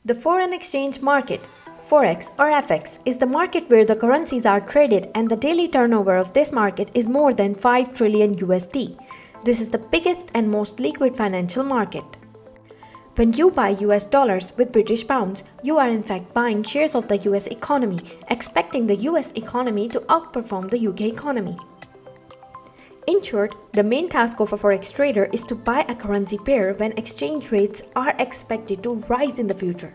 The foreign exchange market, Forex or FX, is the market where the currencies are traded, and the daily turnover of this market is more than 5 trillion USD. This is the biggest and most liquid financial market. When you buy US dollars with British pounds, you are in fact buying shares of the US economy, expecting the US economy to outperform the UK economy. In short, the main task of a forex trader is to buy a currency pair when exchange rates are expected to rise in the future,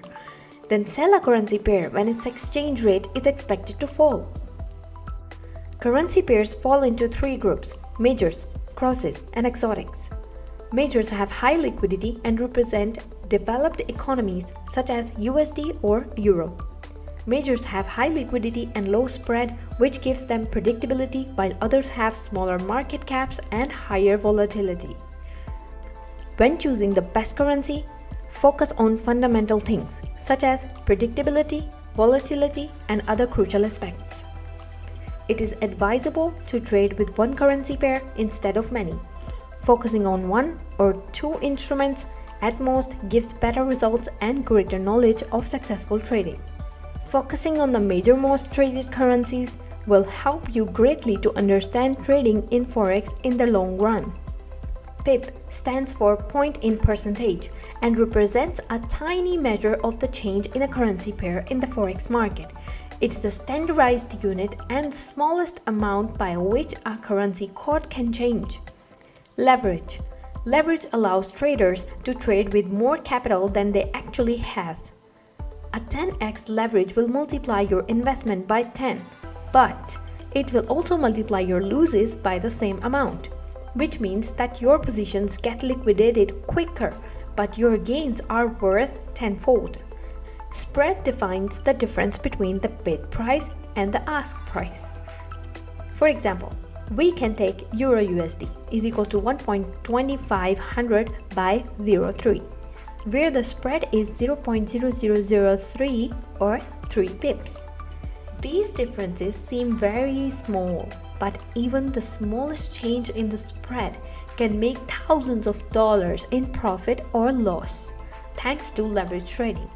then sell a currency pair when its exchange rate is expected to fall. Currency pairs fall into three groups: majors, crosses, and exotics. Majors have high liquidity and represent developed economies such as USD or Euro. Majors have high liquidity and low spread, which gives them predictability, while others have smaller market caps and higher volatility. When choosing the best currency, focus on fundamental things such as predictability, volatility, and other crucial aspects. It is advisable to trade with one currency pair instead of many. Focusing on one or two instruments at most gives better results and greater knowledge of successful trading. Focusing on the major most traded currencies will help you greatly to understand trading in Forex in the long run. Pip stands for point in percentage and represents a tiny measure of the change in a currency pair in the Forex market. It is a standardized unit and the smallest amount by which a currency quote can change. Leverage. Leverage allows traders to trade with more capital than they actually have. A 10x leverage will multiply your investment by 10, but it will also multiply your losses by the same amount, which means that your positions get liquidated quicker, but your gains are worth tenfold. Spread defines the difference between the bid price and the ask price. For example, we can take Euro USD is equal to 1.2500 by 03. where the spread is 0.0003 or 3 pips. These differences seem very small, but even the smallest change in the spread can make thousands of dollars in profit or loss, thanks to leverage trading.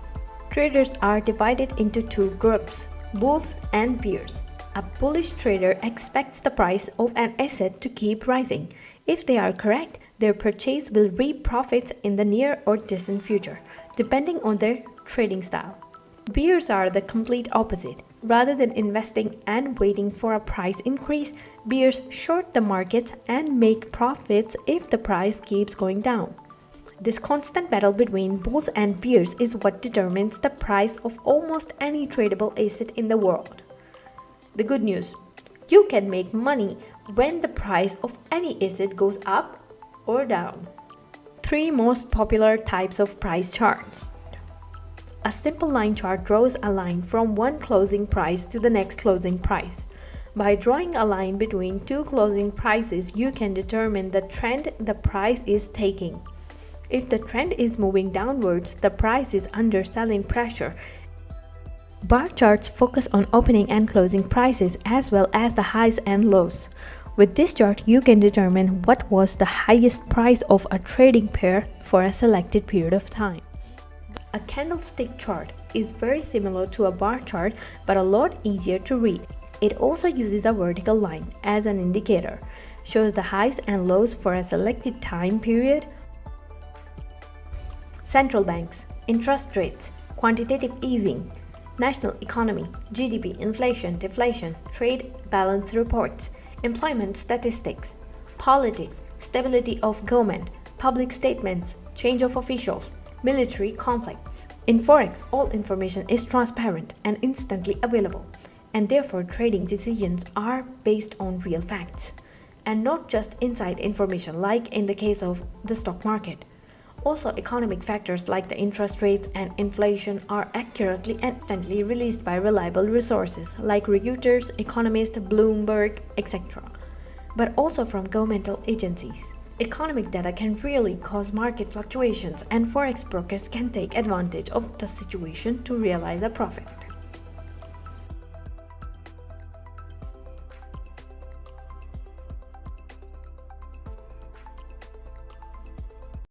Traders are divided into two groups, bulls and bears. A bullish trader expects the price of an asset to keep rising. If they are correct, their purchase will reap profits in the near or distant future, depending on their trading style. Bears are the complete opposite. Rather than investing and waiting for a price increase, bears short the markets and make profits if the price keeps going down. This constant battle between bulls and bears is what determines the price of almost any tradable asset in the world. The good news: you can make money when the price of any asset goes up or down. Three most popular types of price charts. A simple line chart draws a line from one closing price to the next closing price. By drawing a line between two closing prices, you can determine the trend the price is taking. If the trend is moving downwards, the price is under selling pressure. Bar charts focus on opening and closing prices as well as the highs and lows. With this chart, you can determine what was the highest price of a trading pair for a selected period of time. A candlestick chart is very similar to a bar chart but a lot easier to read. It also uses a vertical line as an indicator, shows the highs and lows for a selected time period. Central banks, interest rates, quantitative easing, national economy, GDP, inflation, deflation, trade balance reports, employment statistics, politics, stability of government, public statements, change of officials, military conflicts. In Forex, all information is transparent and instantly available, and therefore trading decisions are based on real facts, and not just inside information like in the case of the stock market. Also, economic factors like the interest rates and inflation are accurately and instantly released by reliable resources like Reuters, Economist, Bloomberg, etc., but also from governmental agencies. Economic data can really cause market fluctuations, and Forex brokers can take advantage of the situation to realize a profit.